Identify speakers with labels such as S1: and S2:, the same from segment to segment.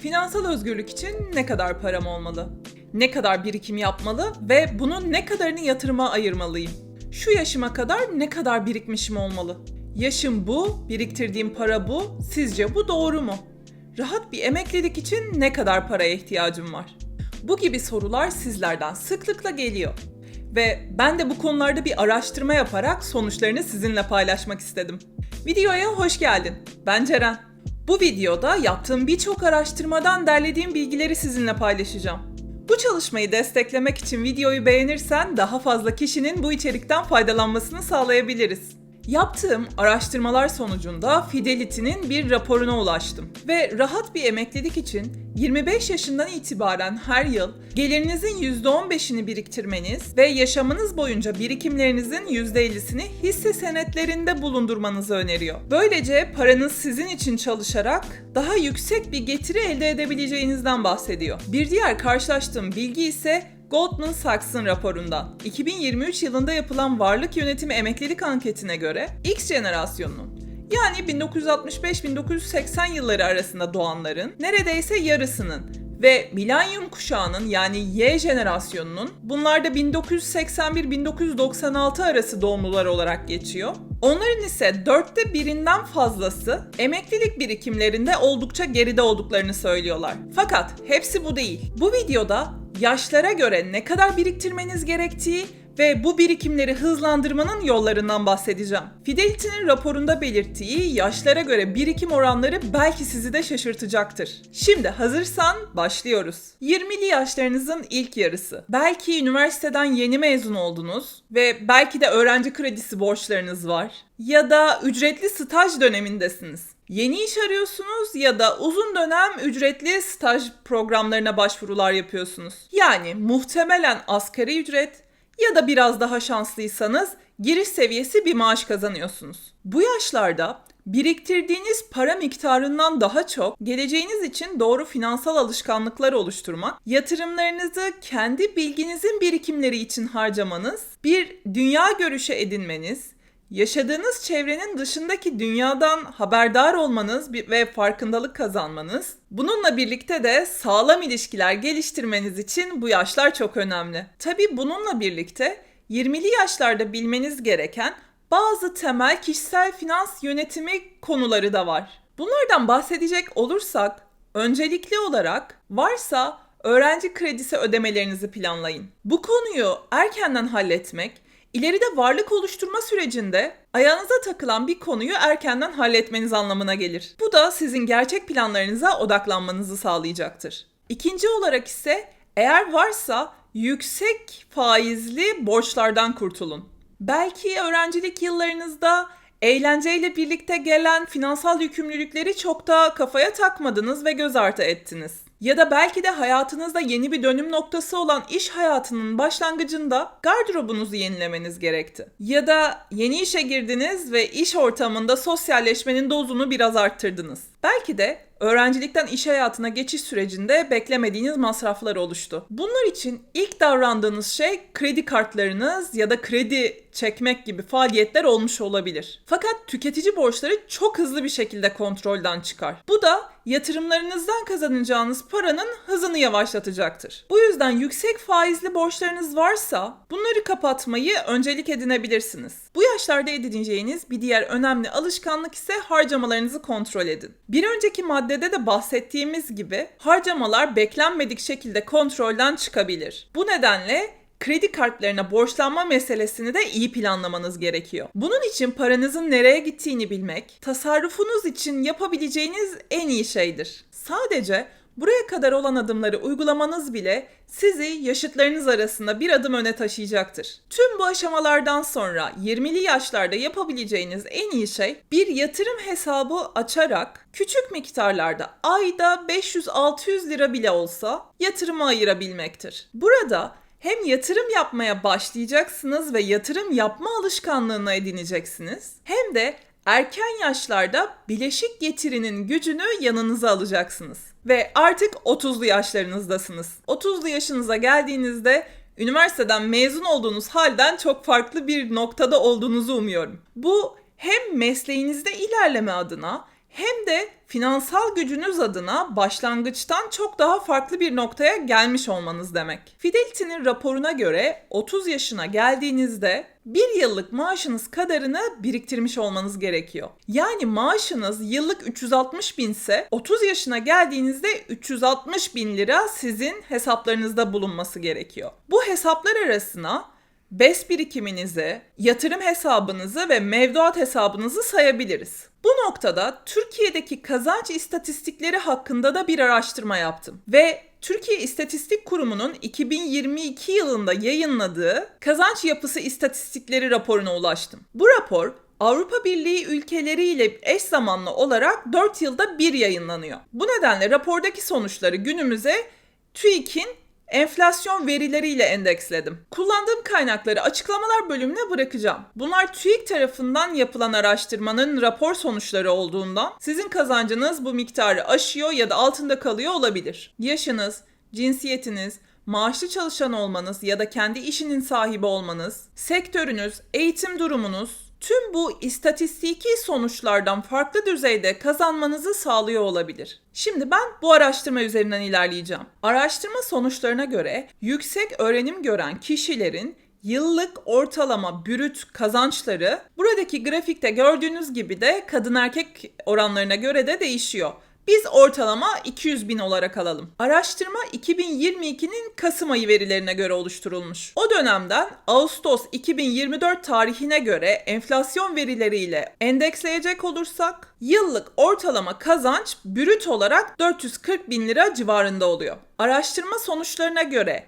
S1: Finansal özgürlük için ne kadar param olmalı? Ne kadar birikim yapmalı ve bunun ne kadarını yatırıma ayırmalıyım? Şu yaşıma kadar ne kadar birikmişim olmalı? Yaşım bu, biriktirdiğim para bu, sizce bu doğru mu? Rahat bir emeklilik için ne kadar paraya ihtiyacım var? Bu gibi sorular sizlerden sıklıkla geliyor. Ve ben de bu konularda bir araştırma yaparak sonuçlarını sizinle paylaşmak istedim. Videoya hoş geldin. Ben Ceren. Bu videoda yaptığım birçok araştırmadan derlediğim bilgileri sizinle paylaşacağım. Bu çalışmayı desteklemek için videoyu beğenirsen daha fazla kişinin bu içerikten faydalanmasını sağlayabiliriz. Yaptığım araştırmalar sonucunda Fidelity'nin bir raporuna ulaştım ve rahat bir emeklilik için 25 yaşından itibaren her yıl gelirinizin %15'ini biriktirmeniz ve yaşamınız boyunca birikimlerinizin %50'sini hisse senetlerinde bulundurmanızı öneriyor. Böylece paranız sizin için çalışarak daha yüksek bir getiri elde edebileceğinizden bahsediyor. Bir diğer karşılaştığım bilgi ise Goldman Sachs'ın raporundan. 2023 yılında yapılan varlık yönetimi emeklilik anketine göre X jenerasyonunun, yani 1965-1980 yılları arasında doğanların neredeyse yarısının ve milenyum kuşağının yani Y jenerasyonunun, bunlar da 1981-1996 arası doğumlular olarak geçiyor. Onların ise 1/4'inden fazlası emeklilik birikimlerinde oldukça geride olduklarını söylüyorlar. Fakat hepsi bu değil. Bu videoda yaşlara göre ne kadar biriktirmeniz gerektiği ve bu birikimleri hızlandırmanın yollarından bahsedeceğim. Fidelity'nin raporunda belirttiği yaşlara göre birikim oranları belki sizi de şaşırtacaktır. Şimdi hazırsan başlıyoruz. 20'li yaşlarınızın ilk yarısı. Belki üniversiteden yeni mezun oldunuz ve belki de öğrenci kredisi borçlarınız var. Ya da ücretli staj dönemindesiniz. Yeni iş arıyorsunuz ya da uzun dönem ücretli staj programlarına başvurular yapıyorsunuz. Yani muhtemelen asgari ücret ya da biraz daha şanslıysanız giriş seviyesi bir maaş kazanıyorsunuz. Bu yaşlarda biriktirdiğiniz para miktarından daha çok geleceğiniz için doğru finansal alışkanlıklar oluşturmak, yatırımlarınızı kendi bilginizin birikimleri için harcamanız, bir dünya görüşü edinmeniz, yaşadığınız çevrenin dışındaki dünyadan haberdar olmanız ve farkındalık kazanmanız, bununla birlikte de sağlam ilişkiler geliştirmeniz için bu yaşlar çok önemli. Tabii bununla birlikte 20'li yaşlarda bilmeniz gereken bazı temel kişisel finans yönetimi konuları da var. Bunlardan bahsedecek olursak, öncelikli olarak varsa öğrenci kredisi ödemelerinizi planlayın. Bu konuyu erkenden halletmek, İleride varlık oluşturma sürecinde ayağınıza takılan bir konuyu erkenden halletmeniz anlamına gelir. Bu da sizin gerçek planlarınıza odaklanmanızı sağlayacaktır. İkinci olarak ise eğer varsa yüksek faizli borçlardan kurtulun. Belki öğrencilik yıllarınızda eğlenceyle birlikte gelen finansal yükümlülükleri çok da kafaya takmadınız ve göz ardı ettiniz. Ya da belki de hayatınızda yeni bir dönüm noktası olan iş hayatının başlangıcında gardırobunuzu yenilemeniz gerekti. Ya da yeni işe girdiniz ve iş ortamında sosyalleşmenin dozunu biraz arttırdınız. Belki de öğrencilikten iş hayatına geçiş sürecinde beklemediğiniz masraflar oluştu. Bunlar için ilk davrandığınız şey kredi kartlarınız ya da kredi çekmek gibi faaliyetler olmuş olabilir. Fakat tüketici borçları çok hızlı bir şekilde kontrolden çıkar. Bu da yatırımlarınızdan kazanacağınız paranın hızını yavaşlatacaktır. Bu yüzden yüksek faizli borçlarınız varsa bunları kapatmayı öncelik edinebilirsiniz. Bu yaşlarda edineceğiniz bir diğer önemli alışkanlık ise harcamalarınızı kontrol edin. Bir önceki maddede de bahsettiğimiz gibi harcamalar beklenmedik şekilde kontrolden çıkabilir. Bu nedenle kredi kartlarına borçlanma meselesini de iyi planlamanız gerekiyor. Bunun için paranızın nereye gittiğini bilmek, tasarrufunuz için yapabileceğiniz en iyi şeydir. Sadece buraya kadar olan adımları uygulamanız bile sizi yaşıtlarınız arasında bir adım öne taşıyacaktır. Tüm bu aşamalardan sonra 20'li yaşlarda yapabileceğiniz en iyi şey bir yatırım hesabı açarak küçük miktarlarda ayda 500-600 lira bile olsa yatırıma ayırabilmektir. Burada hem yatırım yapmaya başlayacaksınız ve yatırım yapma alışkanlığını edineceksiniz, hem de erken yaşlarda bileşik getirinin gücünü yanınıza alacaksınız. Ve artık 30'lu yaşlarınızdasınız. 30'lu yaşınıza geldiğinizde üniversiteden mezun olduğunuz halden çok farklı bir noktada olduğunuzu umuyorum. Bu hem mesleğinizde ilerleme adına hem de finansal gücünüz adına başlangıçtan çok daha farklı bir noktaya gelmiş olmanız demek. Fidelity'nin raporuna göre 30 yaşına geldiğinizde 1 yıllık maaşınız kadarını biriktirmiş olmanız gerekiyor. Yani maaşınız yıllık 360 bin ise 30 yaşına geldiğinizde 360 bin lira sizin hesaplarınızda bulunması gerekiyor. Bu hesaplar arasına BES birikiminizi, yatırım hesabınızı ve mevduat hesabınızı sayabiliriz. Bu noktada Türkiye'deki kazanç istatistikleri hakkında da bir araştırma yaptım ve Türkiye İstatistik Kurumu'nun 2022 yılında yayınladığı Kazanç Yapısı İstatistikleri raporuna ulaştım. Bu rapor Avrupa Birliği ülkeleriyle eş zamanlı olarak 4 yılda bir yayınlanıyor. Bu nedenle rapordaki sonuçları günümüze TÜİK'in enflasyon verileriyle endeksledim. Kullandığım kaynakları açıklamalar bölümüne bırakacağım. Bunlar TÜİK tarafından yapılan araştırmanın rapor sonuçları olduğundan sizin kazancınız bu miktarı aşıyor ya da altında kalıyor olabilir. Yaşınız, cinsiyetiniz, maaşlı çalışan olmanız ya da kendi işinin sahibi olmanız, sektörünüz, eğitim durumunuz, tüm bu istatistiki sonuçlardan farklı düzeyde kazanmanızı sağlıyor olabilir. Şimdi ben bu araştırma üzerinden ilerleyeceğim. Araştırma sonuçlarına göre yüksek öğrenim gören kişilerin yıllık ortalama brüt kazançları buradaki grafikte gördüğünüz gibi de kadın erkek oranlarına göre de değişiyor. Biz ortalama 200 bin olarak alalım. Araştırma 2022'nin Kasım ayı verilerine göre oluşturulmuş. O dönemden Ağustos 2024 tarihine göre enflasyon verileriyle endeksleyecek olursak yıllık ortalama kazanç brüt olarak 440 bin lira civarında oluyor. Araştırma sonuçlarına göre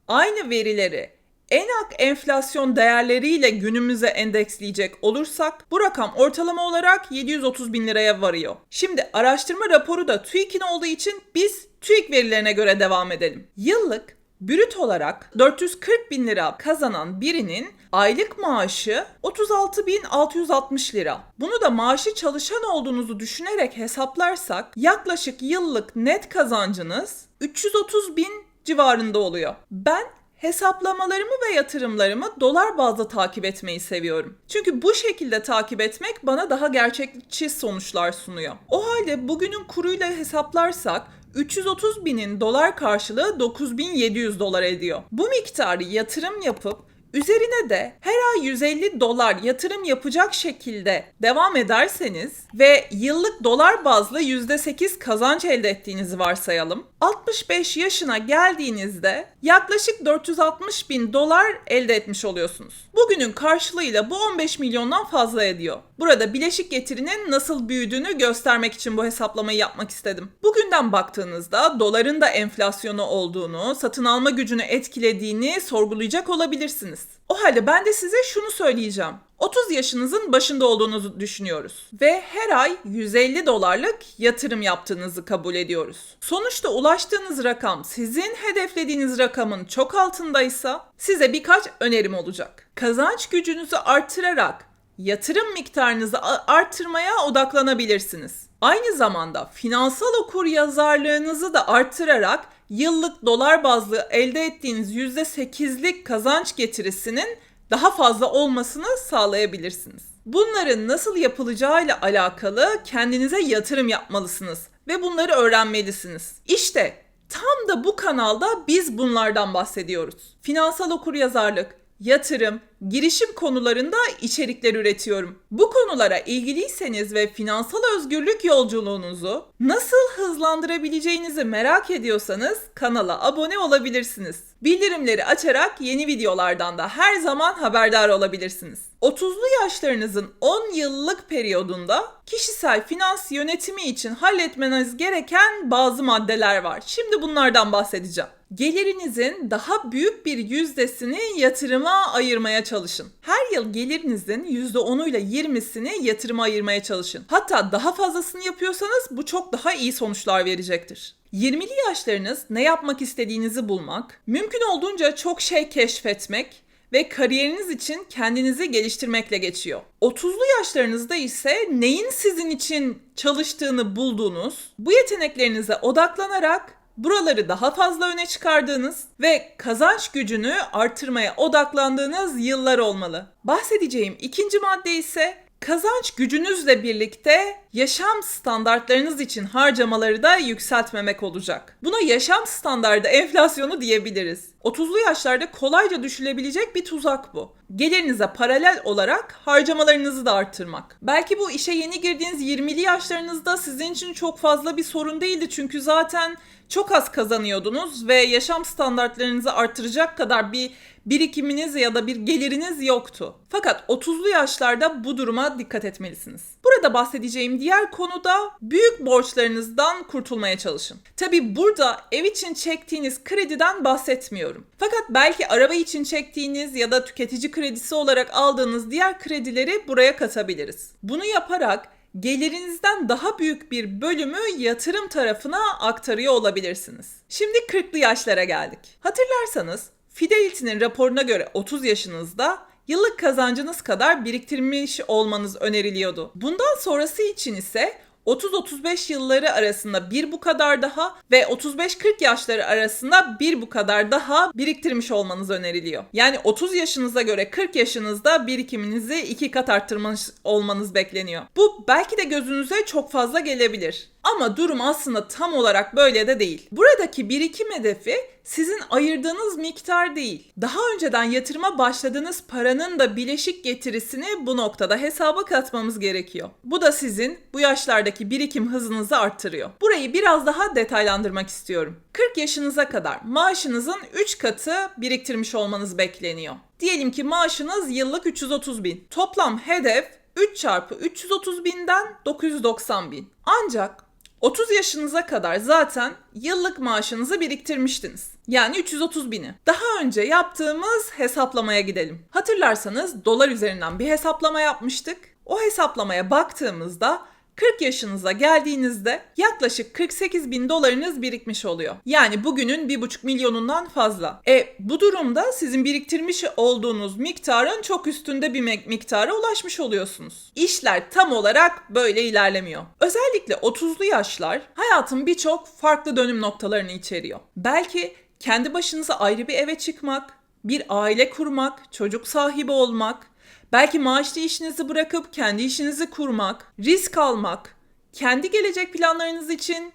S1: aynı verileri ENAK enflasyon değerleriyle günümüze endeksleyecek olursak bu rakam ortalama olarak 730 bin liraya varıyor. Şimdi araştırma raporu da TÜİK'in olduğu için biz TÜİK verilerine göre devam edelim. Yıllık brüt olarak 440 bin lira kazanan birinin aylık maaşı 36.660 lira. Bunu da maaşı çalışan olduğunuzu düşünerek hesaplarsak yaklaşık yıllık net kazancınız 330 bin civarında oluyor. Ben hesaplamalarımı ve yatırımlarımı dolar bazlı takip etmeyi seviyorum. Çünkü bu şekilde takip etmek bana daha gerçekçi sonuçlar sunuyor. O halde bugünün kuruyla hesaplarsak 330 binin dolar karşılığı 9.700 dolar ediyor. Bu miktarı yatırım yapıp üzerine de her ay 150 dolar yatırım yapacak şekilde devam ederseniz ve yıllık dolar bazlı %8 kazanç elde ettiğinizi varsayalım. 65 yaşına geldiğinizde yaklaşık 460 bin dolar elde etmiş oluyorsunuz. Bugünün karşılığıyla bu 15 milyondan fazla ediyor. Burada bileşik getirinin nasıl büyüdüğünü göstermek için bu hesaplamayı yapmak istedim. Bugünden baktığınızda doların da enflasyonu olduğunu, satın alma gücünü etkilediğini sorgulayacak olabilirsiniz. O halde ben de size şunu söyleyeceğim. 30 yaşınızın başında olduğunuzu düşünüyoruz ve her ay 150 dolarlık yatırım yaptığınızı kabul ediyoruz. Sonuçta ulaştığınız rakam sizin hedeflediğiniz rakamın çok altındaysa size birkaç önerim olacak. Kazanç gücünüzü artırarak yatırım miktarınızı artırmaya odaklanabilirsiniz. Aynı zamanda finansal okuryazarlığınızı da artırarak yıllık dolar bazlı elde ettiğiniz %8'lik kazanç getirisinin daha fazla olmasını sağlayabilirsiniz. Bunların nasıl yapılacağıyla alakalı kendinize yatırım yapmalısınız ve bunları öğrenmelisiniz. İşte tam da bu kanalda biz bunlardan bahsediyoruz. Finansal okuryazarlık, yatırım, girişim konularında içerikler üretiyorum. Bu konulara ilgiliyseniz ve finansal özgürlük yolculuğunuzu nasıl hızlandırabileceğinizi merak ediyorsanız kanala abone olabilirsiniz. Bildirimleri açarak yeni videolardan da her zaman haberdar olabilirsiniz. 30'lu yaşlarınızın 10 yıllık periyodunda kişisel finans yönetimi için halletmeniz gereken bazı maddeler var. Şimdi bunlardan bahsedeceğim. Gelirinizin daha büyük bir yüzdesini yatırıma ayırmaya çalışın. Her yıl gelirinizin %10'uyla 20'sini yatırıma ayırmaya çalışın. Hatta daha fazlasını yapıyorsanız bu çok daha iyi sonuçlar verecektir. 20'li yaşlarınız ne yapmak istediğinizi bulmak, mümkün olduğunca çok şey keşfetmek ve kariyeriniz için kendinizi geliştirmekle geçiyor. 30'lu yaşlarınızda ise neyin sizin için çalıştığını bulduğunuz, bu yeteneklerinize odaklanarak buraları daha fazla öne çıkardığınız ve kazanç gücünü artırmaya odaklandığınız yıllar olmalı. Bahsedeceğim ikinci madde ise Kazanç gücünüzle birlikte yaşam standartlarınız için harcamaları da yükseltmemek olacak. Buna yaşam standardı enflasyonu diyebiliriz. 30'lu yaşlarda kolayca düşülebilecek bir tuzak bu. Gelirinize paralel olarak harcamalarınızı da arttırmak. Belki bu işe yeni girdiğiniz 20'li yaşlarınızda sizin için çok fazla bir sorun değildi çünkü zaten çok az kazanıyordunuz ve yaşam standartlarınızı artıracak kadar bir birikiminiz ya da bir geliriniz yoktu. Fakat 30'lu yaşlarda bu duruma dikkat etmelisiniz. Burada bahsedeceğim diğer konu da büyük borçlarınızdan kurtulmaya çalışın. Tabii burada ev için çektiğiniz krediden bahsetmiyorum. Fakat belki araba için çektiğiniz ya da tüketici kredisi olarak aldığınız diğer kredileri buraya katabiliriz. Bunu yaparak gelirinizden daha büyük bir bölümü yatırım tarafına aktarıyor olabilirsiniz. Şimdi 40'lı yaşlara geldik. Hatırlarsanız Fidelity'nin raporuna göre 30 yaşınızda yıllık kazancınız kadar biriktirmiş olmanız öneriliyordu. Bundan sonrası için ise 30-35 yılları arasında bir bu kadar daha ve 35-40 yaşları arasında bir bu kadar daha biriktirmiş olmanız öneriliyor. Yani 30 yaşınıza göre 40 yaşınızda birikiminizi 2 kat arttırmış olmanız bekleniyor. Bu belki de gözünüze çok fazla gelebilir. Ama durum aslında tam olarak böyle de değil. Buradaki birikim hedefi sizin ayırdığınız miktar değil. Daha önceden yatırıma başladığınız paranın da bileşik getirisini bu noktada hesaba katmamız gerekiyor. Bu da sizin bu yaşlardaki birikim hızınızı arttırıyor. Burayı biraz daha detaylandırmak istiyorum. 40 yaşınıza kadar maaşınızın 3 katı biriktirmiş olmanız bekleniyor. Diyelim ki maaşınız yıllık 330 bin. Toplam hedef 3 çarpı 330 binden 990 bin. Ancak 30 yaşınıza kadar zaten yıllık maaşınızı biriktirmiştiniz. Yani 330 bini. Daha önce yaptığımız hesaplamaya gidelim. Hatırlarsanız dolar üzerinden bir hesaplama yapmıştık. O hesaplamaya baktığımızda 40 yaşınıza geldiğinizde yaklaşık 48 bin dolarınız birikmiş oluyor. Yani bugünün 1,5 milyonundan fazla. Bu durumda sizin biriktirmiş olduğunuz miktarın çok üstünde bir miktara ulaşmış oluyorsunuz. İşler tam olarak böyle ilerlemiyor. Özellikle 30'lu yaşlar hayatın birçok farklı dönüm noktalarını içeriyor. Belki kendi başınıza ayrı bir eve çıkmak, bir aile kurmak, çocuk sahibi olmak, belki maaşlı işinizi bırakıp kendi işinizi kurmak, risk almak, kendi gelecek planlarınız için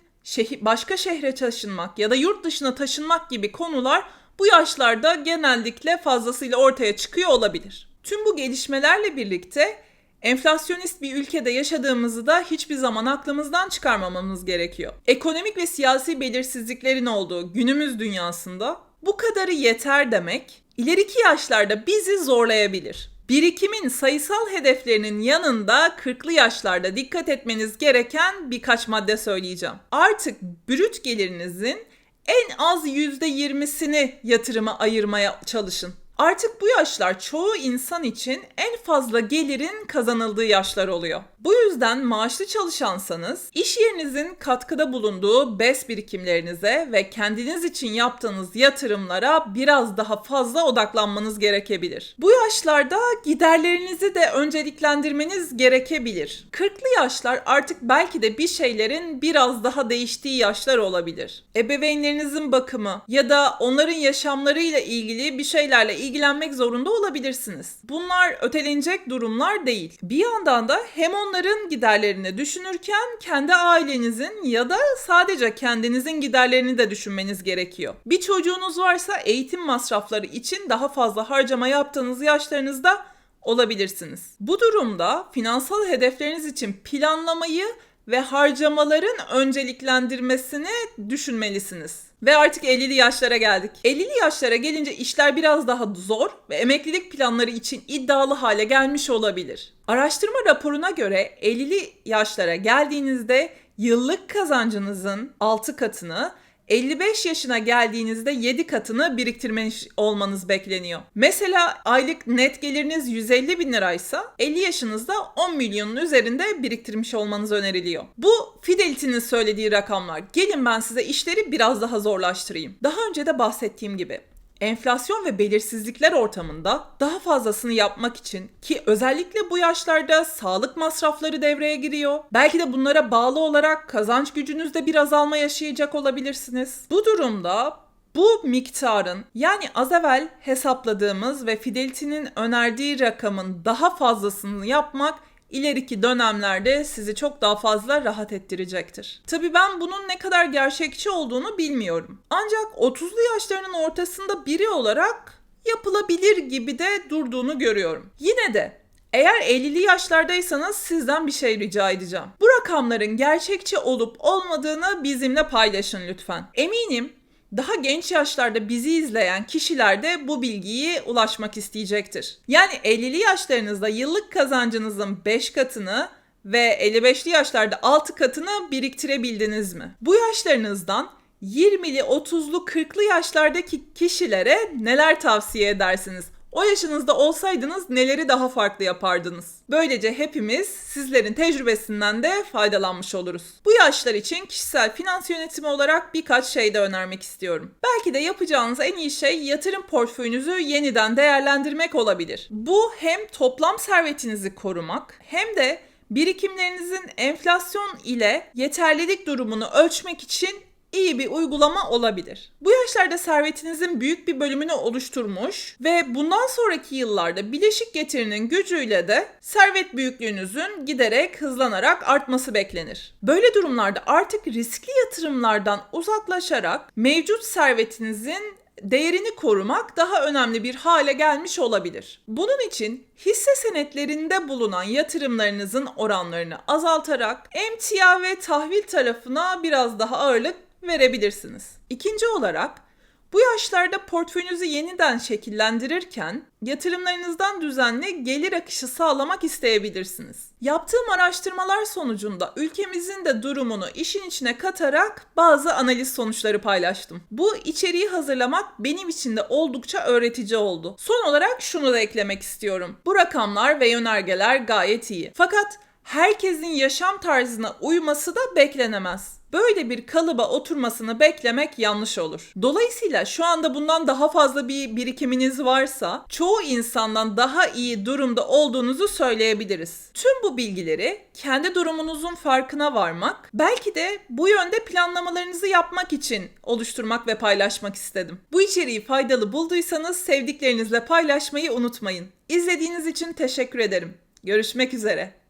S1: başka şehre taşınmak ya da yurt dışına taşınmak gibi konular bu yaşlarda genellikle fazlasıyla ortaya çıkıyor olabilir. Tüm bu gelişmelerle birlikte enflasyonist bir ülkede yaşadığımızı da hiçbir zaman aklımızdan çıkarmamamız gerekiyor. Ekonomik ve siyasi belirsizliklerin olduğu günümüz dünyasında bu kadarı yeter demek, ileriki yaşlarda bizi zorlayabilir. Birikimin sayısal hedeflerinin yanında 40'lı yaşlarda dikkat etmeniz gereken birkaç madde söyleyeceğim. Artık brüt gelirinizin en az %20'sini yatırıma ayırmaya çalışın. Artık bu yaşlar çoğu insan için en fazla gelirin kazanıldığı yaşlar oluyor. Bu yüzden maaşlı çalışansanız iş yerinizin katkıda bulunduğu BES birikimlerinize ve kendiniz için yaptığınız yatırımlara biraz daha fazla odaklanmanız gerekebilir. Bu yaşlarda giderlerinizi de önceliklendirmeniz gerekebilir. 40'lı yaşlar artık belki de bir şeylerin biraz daha değiştiği yaşlar olabilir. Ebeveynlerinizin bakımı ya da onların yaşamlarıyla ilgili bir şeylerle ilgilenmek zorunda olabilirsiniz. Bunlar ötelenecek durumlar değil. Bir yandan da hem onların giderlerini düşünürken kendi ailenizin ya da sadece kendinizin giderlerini de düşünmeniz gerekiyor. Bir çocuğunuz varsa eğitim masrafları için daha fazla harcama yaptığınız yaşlarınızda olabilirsiniz. Bu durumda finansal hedefleriniz için planlamayı ve harcamaların önceliklendirmesini düşünmelisiniz. Ve artık 50'li yaşlara geldik. 50'li yaşlara gelince işler biraz daha zor ve emeklilik planları için iddialı hale gelmiş olabilir. Araştırma raporuna göre 50'li yaşlara geldiğinizde yıllık kazancınızın 6 katını, 55 yaşına geldiğinizde 7 katını biriktirmiş olmanız bekleniyor. Mesela aylık net geliriniz 150 bin liraysa 50 yaşınızda 10 milyonun üzerinde biriktirmiş olmanız öneriliyor. Bu Fidelity'nin söylediği rakamlar. Gelin ben size işleri biraz daha zorlaştırayım. Daha önce de bahsettiğim gibi enflasyon ve belirsizlikler ortamında daha fazlasını yapmak için ki özellikle bu yaşlarda sağlık masrafları devreye giriyor. Belki de bunlara bağlı olarak kazanç gücünüzde bir azalma yaşayacak olabilirsiniz. Bu durumda bu miktarın yani az evvel hesapladığımız ve Fidelity'nin önerdiği rakamın daha fazlasını yapmak ileriki dönemlerde sizi çok daha fazla rahat ettirecektir. Tabii ben bunun ne kadar gerçekçi olduğunu bilmiyorum. Ancak 30'lu yaşlarının ortasında biri olarak yapılabilir gibi de durduğunu görüyorum. Yine de eğer 50'li yaşlardaysanız sizden bir şey rica edeceğim. Bu rakamların gerçekçi olup olmadığını bizimle paylaşın lütfen. Eminim daha genç yaşlarda bizi izleyen kişiler de bu bilgiye ulaşmak isteyecektir. Yani 50'li yaşlarınızda yıllık kazancınızın 5 katını ve 55'li yaşlarda 6 katını biriktirebildiniz mi? Bu yaşlarınızdan 20'li, 30'lu, 40'lı yaşlardaki kişilere neler tavsiye edersiniz? O yaşınızda olsaydınız neleri daha farklı yapardınız? Böylece hepimiz sizlerin tecrübesinden de faydalanmış oluruz. Bu yaşlar için kişisel finans yönetimi olarak birkaç şey de önermek istiyorum. Belki de yapacağınız en iyi şey yatırım portföyünüzü yeniden değerlendirmek olabilir. Bu hem toplam servetinizi korumak hem de birikimlerinizin enflasyon ile yeterlilik durumunu ölçmek için iyi bir uygulama olabilir. Bu yaşlarda servetinizin büyük bir bölümünü oluşturmuş ve bundan sonraki yıllarda bileşik getirinin gücüyle de servet büyüklüğünüzün giderek hızlanarak artması beklenir. Böyle durumlarda artık riskli yatırımlardan uzaklaşarak mevcut servetinizin değerini korumak daha önemli bir hale gelmiş olabilir. Bunun için hisse senetlerinde bulunan yatırımlarınızın oranlarını azaltarak emtia ve tahvil tarafına biraz daha ağırlık verebilirsiniz. İkinci olarak bu yaşlarda portföyünüzü yeniden şekillendirirken yatırımlarınızdan düzenli gelir akışı sağlamak isteyebilirsiniz. Yaptığım araştırmalar sonucunda ülkemizin de durumunu işin içine katarak bazı analiz sonuçları paylaştım. Bu içeriği hazırlamak benim için de oldukça öğretici oldu. Son olarak şunu da eklemek istiyorum. Bu rakamlar ve yönergeler gayet iyi. Fakat herkesin yaşam tarzına uyması da beklenemez. Böyle bir kalıba oturmasını beklemek yanlış olur. Dolayısıyla şu anda bundan daha fazla bir birikiminiz varsa çoğu insandan daha iyi durumda olduğunuzu söyleyebiliriz. Tüm bu bilgileri kendi durumunuzun farkına varmak, belki de bu yönde planlamalarınızı yapmak için oluşturmak ve paylaşmak istedim. Bu içeriği faydalı bulduysanız sevdiklerinizle paylaşmayı unutmayın. İzlediğiniz için teşekkür ederim. Görüşmek üzere.